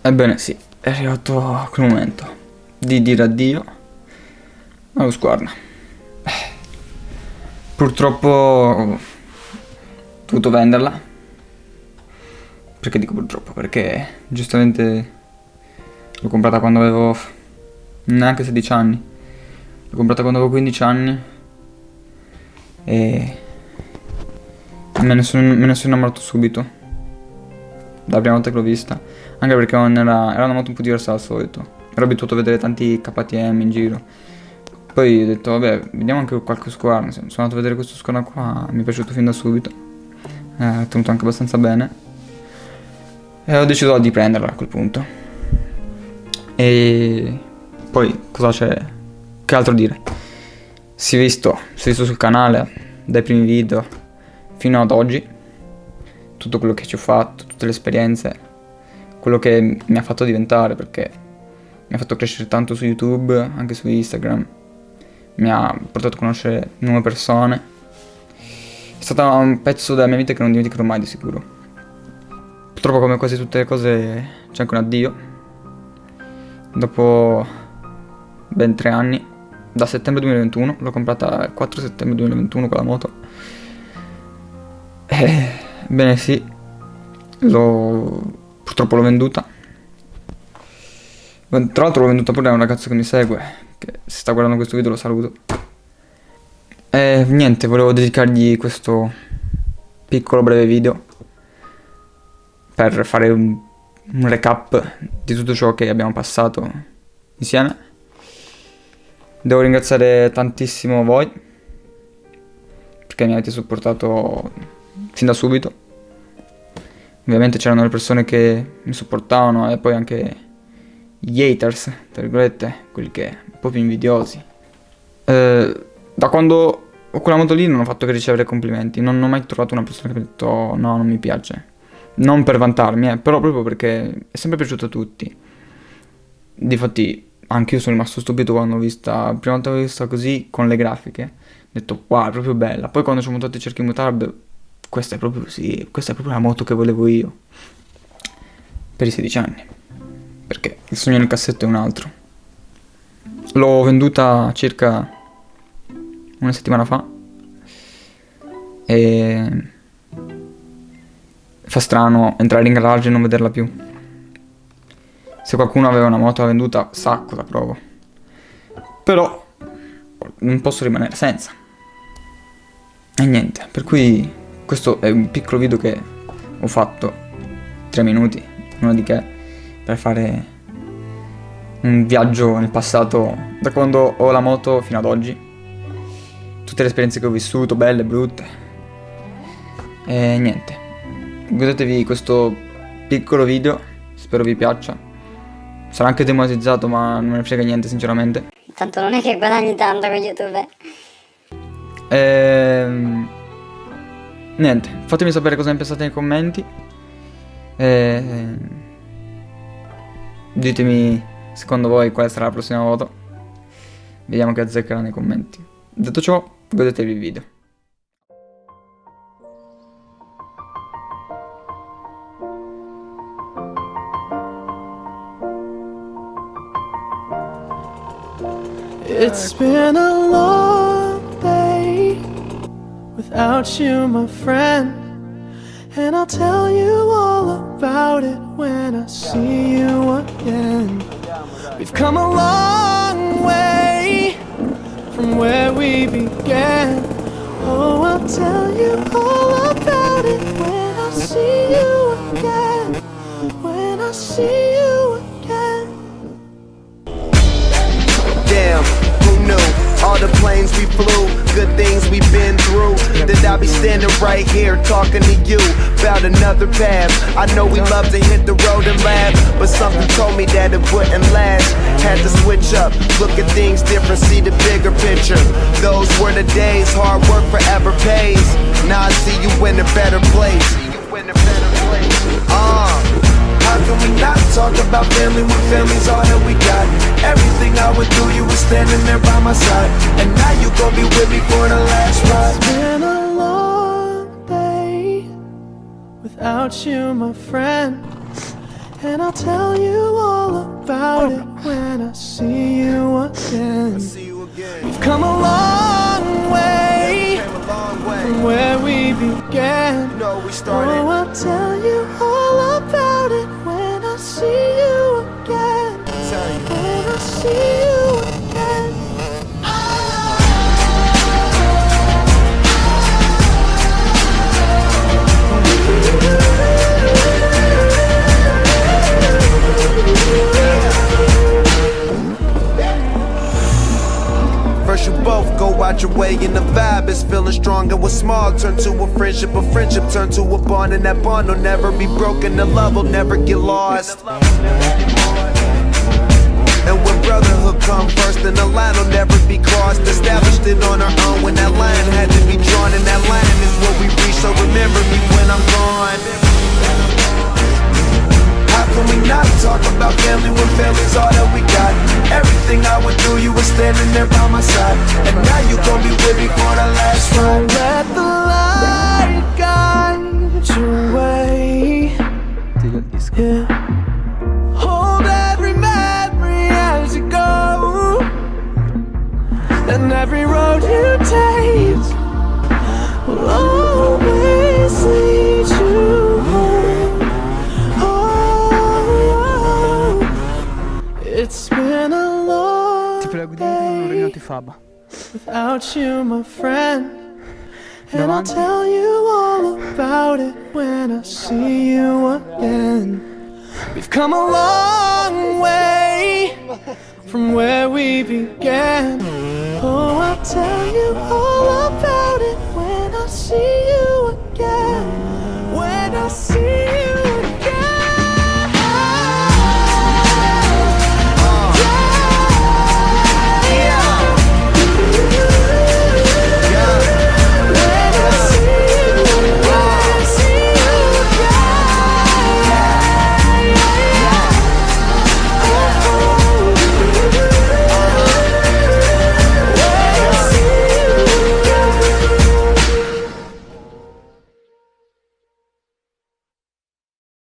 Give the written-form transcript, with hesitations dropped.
Ebbene sì, è arrivato quel momento di dire addio a HUSQVARNA. Purtroppo ho dovuto venderla. Perché dico purtroppo? Perché giustamente l'ho comprata quando avevo neanche 16 anni. L'ho comprata quando avevo 15 anni e me ne sono innamorato subito, dalla prima volta che l'ho vista. Anche perché non era una moto un po' diversa dal solito. Ero abituato a vedere tanti KTM in giro. Poi ho detto vabbè, vediamo anche qualche HUSQVARNA. Sono andato a vedere questo HUSQVARNA qua, mi è piaciuto fin da subito. È tenuto anche abbastanza bene. E ho deciso di prenderla a quel punto. E poi cosa c'è? Che altro dire? Si è visto sul canale, dai primi video fino ad oggi, tutto quello che ci ho fatto, tutte le esperienze, quello che mi ha fatto diventare, perché mi ha fatto crescere tanto su YouTube, anche su Instagram, mi ha portato a conoscere nuove persone. È stato un pezzo della mia vita che non dimenticherò mai di sicuro. Purtroppo, come quasi tutte le cose, c'è anche un addio. Dopo ben 3 anni, da settembre 2021, l'ho comprata il 4 settembre 2021 con la moto. Bene sì, purtroppo l'ho venduta. Tra l'altro l'ho venduta pure a un ragazzo che mi segue, che se sta guardando questo video lo saluto. E niente, volevo dedicargli questo piccolo breve video per fare un recap di tutto ciò che abbiamo passato insieme. Devo ringraziare tantissimo voi, perché mi avete supportato fin da subito. Ovviamente c'erano le persone che mi supportavano e poi anche gli haters, tra virgolette, quelli che un po' più invidiosi. Da quando ho quella moto lì non ho fatto che ricevere complimenti. Non ho mai trovato una persona che mi ha detto no, non mi piace. Non per vantarmi, però proprio perché è sempre piaciuto a tutti. Difatti anche io sono rimasto stupito quando l'ho vista, la prima volta che l'ho vista così, con le grafiche. Ho detto wow, è proprio bella. Poi quando ci ho montato i cerchi mutard, questa è proprio la moto che volevo io per i 16 anni, perché il sogno nel cassetto è un altro. L'ho venduta circa una settimana fa e fa strano entrare in garage e non vederla più. Se qualcuno aveva una moto venduta sa cosa provo, però non posso rimanere senza. E niente, per cui questo è un piccolo video che ho fatto, 3 minuti, nulla di che, per fare un viaggio nel passato, da quando ho la moto fino ad oggi. Tutte le esperienze che ho vissuto, belle, brutte. E niente, godetevi questo piccolo video, spero vi piaccia. Sarà anche demonetizzato, ma non me ne frega niente sinceramente. Tanto non è che guadagni tanto con YouTube. Niente, fatemi sapere cosa ne pensate nei commenti. Ditemi secondo voi quale sarà la prossima moto. Vediamo che azzeccherà nei commenti. Detto ciò, godetevi il video. It's been a long day without you, my friend, and I'll tell you all about it when I see you again. We've come a long way from where we began. Oh, I'll tell you all about it when I see you again. When I see you again. Damn, who knew? All the planes we flew, good things we've been through. That I'll be standing right here talking to you about another path. I know we love to hit the road and laugh, but something told me that it wouldn't last. Had to switch up, look at things different, see the bigger picture. Those were the days, hard work forever pays. Now I see you in a better place. How can we not talk about family when family's all that we got? Everything I went through, you were standing there by my side, and now you gon' be with me for the last ride. It's been a long day without you, my friend, And I'll tell you all about it when I see you again. We've come a long way from where we began. Oh, I'll tell you all about it when I see you again. When I see you again. First you both go out your way and the vibe is feeling strong. And what's small turn to a friendship turn to a bond. And that bond will never be broken, the love will never get lost. And when brotherhood come first, then the line will never be crossed. Established it on our own when that line had to be drawn. And that line is what we reach, so remember me when I'm gone. How can we not talk about family when family's all that we got? Everything I went through, you were standing there by my side. And now you gon' be with me for the last ride. Let the light guide your way. Yeah. Hold every memory as you go, and every road you take will always lead you home. Oh, it's been a long day without you, my friend. And I'll tell you all about it when I see you again. We've come a long way from where we began. Oh, I'll tell you all